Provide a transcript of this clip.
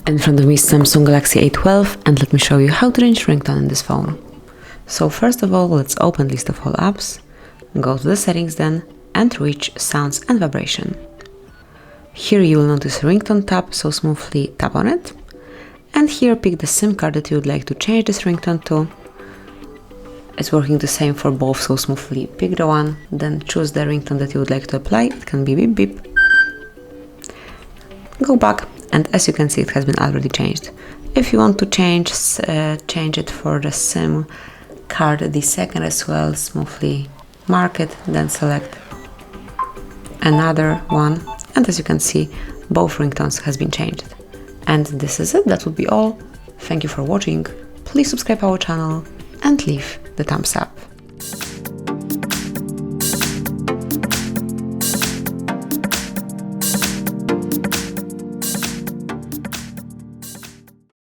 In front of me is Samsung Galaxy A12, and let me show you how to change ringtone in this phone. So first of all, let's open list of all apps, go to the settings then, and reach sounds and vibration. Here you will notice ringtone tab, so smoothly tap on it. And here pick the SIM card that you would like to change this ringtone to. It's working the same for both, so smoothly pick the one, then choose the ringtone that you would like to apply. It can be beep beep. Go back, and as you can see, it has been already changed. If you want to change it for the SIM card the second as well, smoothly mark it, then select another one, and as you can see, both ringtones has been changed. And this is it, that would be all. Thank you for watching, please subscribe our channel and leave the thumbs up.